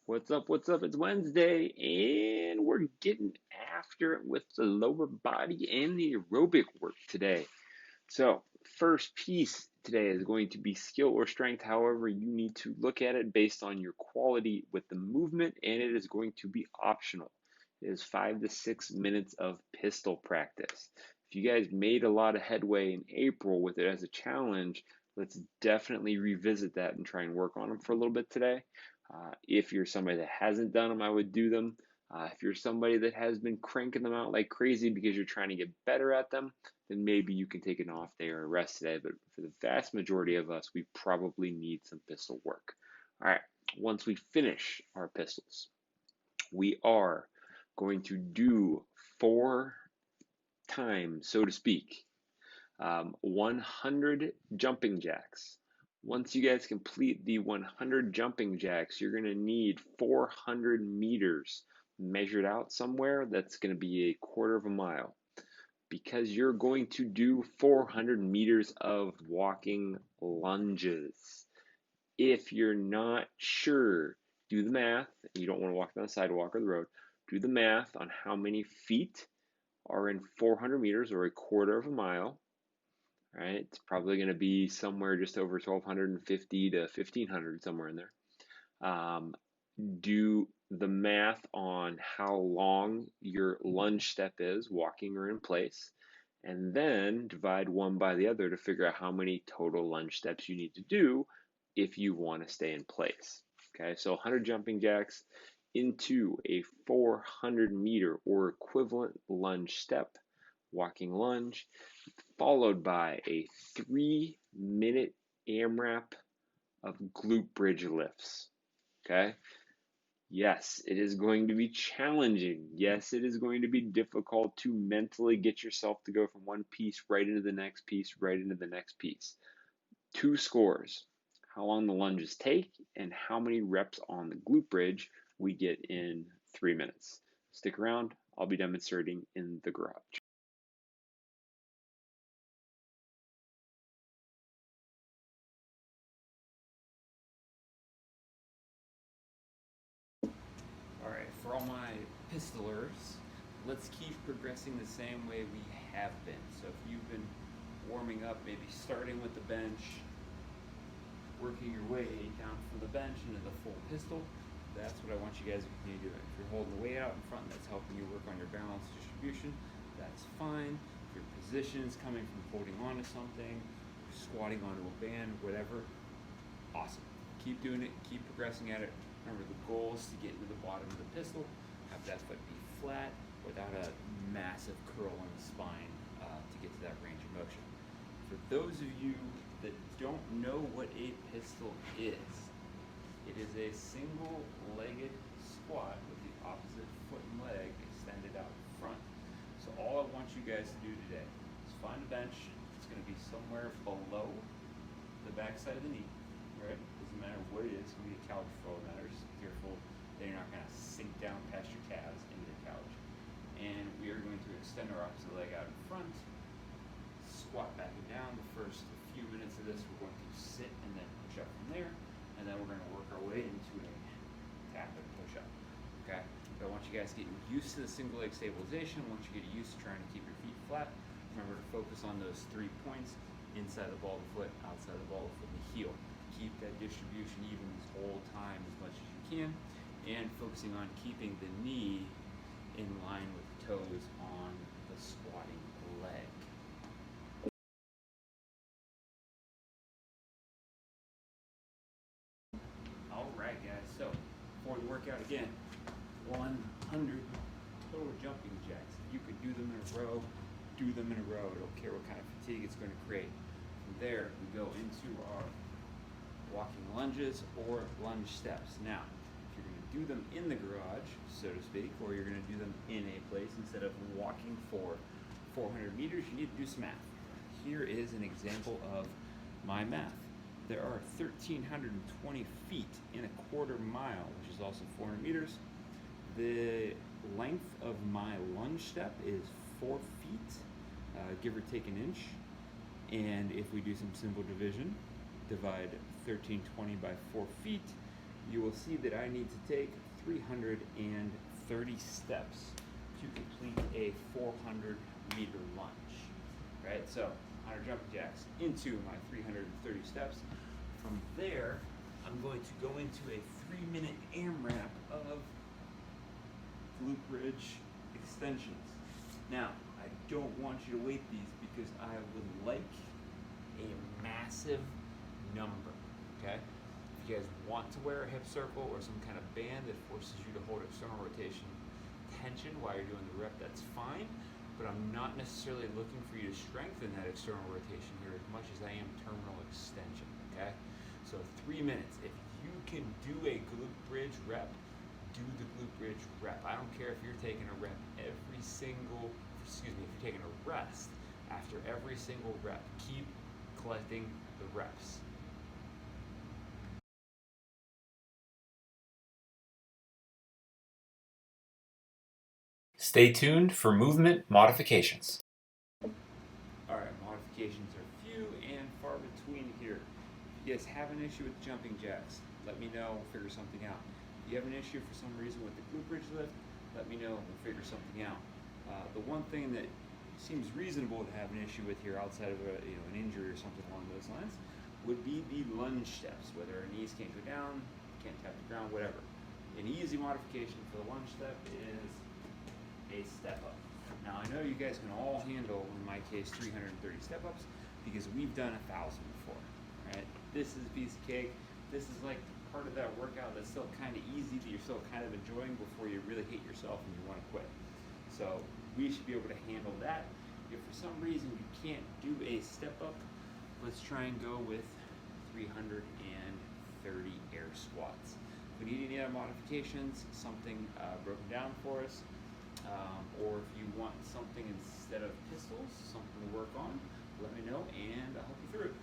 What's up? What's up? It's Wednesday, and we're getting after it with the lower body and the aerobic work today. So, first piece today is going to be skill or strength. However, you need to look at it based on your quality with the movement, and it is going to be optional. It is 5 to 6 minutes of pistol practice. If you guys made a lot of headway in April with it as a challenge, let's definitely revisit that and try and work on them for a little bit today. If you're somebody that hasn't done them, I would do them. If you're somebody that has been cranking them out like crazy because you're trying to get better at them, then maybe you can take an off day or a rest today. But for the vast majority of us, we probably need some pistol work. All right, once we finish our pistols, we are going to do 4 times, so to speak, 100 jumping jacks. Once you guys complete the 100 jumping jacks, you're going to need 400 meters measured out somewhere. That's going to be a quarter of a mile. Because you're going to do 400 meters of walking lunges. If you're not sure, do the math. You don't want to walk down the sidewalk or the road. Do the math on how many feet are in 400 meters or a quarter of a mile. Right? It's probably going to be somewhere just over 1,250 to 1,500, somewhere in there. Do the math on how long your lunge step is, walking or in place, and then divide one by the other to figure out how many total lunge steps you need to do if you want to stay in place. Okay, so 100 jumping jacks into a 400 meter or equivalent lunge step, walking lunge, followed by a 3-minute AMRAP of glute bridge lifts. Okay, yes, it is going to be challenging. Yes, it is going to be difficult to mentally get yourself to go from one piece right into the next piece, right into the next piece. 2 scores: how long the lunges take and how many reps on the glute bridge we get in 3 minutes. Stick around, I'll be demonstrating in the garage. Alright, for all my pistolers, let's keep progressing the same way we have been. So if you've been warming up, maybe starting with the bench, working your way down from the bench into the full pistol, that's what I want you guys to continue doing. If you're holding the weight out in front, that's helping you work on your balance distribution, that's fine. If your position is coming from holding on to something, squatting onto a band, whatever, awesome. Keep doing it, keep progressing at it. Remember, the goal is to get into the bottom of the pistol, have that foot be flat without a massive curl in the spine to get to that range of motion. For those of you that don't know what a pistol is, it is a single-legged squat with the opposite foot and leg extended out front. So all I want you guys to do today is find a bench. It's going to be somewhere below the backside of the knee, right? Doesn't matter what it is. It's going to be a couch for all that matters. Just be careful that you're not going to sink down past your calves into the couch. And we are going to extend our opposite leg out in front, squat back and down. The first few minutes of this, we're going to sit and then push up from there. And then we're going to work our way into a tap and push up. Okay? So I want you guys getting used to the single leg stabilization. Once you get used to trying to keep your feet flat, remember to focus on those 3 points: inside the ball of the foot, outside the ball of the foot, and the heel. Keep that distribution even this whole time as much as you can, and focusing on keeping the knee in line with the toes on the squatting leg. Alright guys, so for the workout again, 100 total jumping jacks. If you could do them in a row, do them in a row. I don't care what kind of fatigue it's going to create. From there, we go into our walking lunges or lunge steps. Now, if you're going to do them in the garage, so to speak, or you're going to do them in a place instead of walking for 400 meters, you need to do some math. Here is an example of my math. There are 1,320 feet in a quarter mile, which is also 400 meters. The length of my lunge step is 4 feet, give or take an inch. And if we do some simple division, divide 1,320 by 4 feet, you will see that I need to take 330 steps to complete a 400-meter lunge. Right, so 100 jumping jacks into my 330 steps. From there, I'm going to go into a 3-minute AMRAP of glute bridge extensions. Now, I don't want you to weight these because I would like a massive number, okay? If you guys want to wear a hip circle or some kind of band that forces you to hold external rotation tension while you're doing the rep, that's fine, but I'm not necessarily looking for you to strengthen that external rotation here as much as I am terminal extension, okay? So 3 minutes. If you can do a glute bridge rep, do the glute bridge rep. I don't care if you're taking a rep if you're taking a rest after every single rep. Keep collecting the reps. Stay tuned for movement modifications. Alright, modifications are few and far between here. If you guys have an issue with jumping jacks, let me know, we'll figure something out. If you have an issue for some reason with the glute bridge lift, let me know, we'll figure something out. The one thing that seems reasonable to have an issue with here outside of an injury or something along those lines would be the lunge steps, whether our knees can't go down, can't tap the ground, whatever. An easy modification for the lunge step is a step up. Now I know you guys can all handle, in my case, 330 step ups because we've done 1,000 before, right? This is a piece of cake. This is like part of that workout that's still kind of easy that you're still kind of enjoying before you really hate yourself and you want to quit. So we should be able to handle that. If for some reason you can't do a step up, let's try and go with 330 air squats. If we need any other modifications, something broken down for us, or if you want something instead of pistols, something to work on, let me know and I'll help you through it.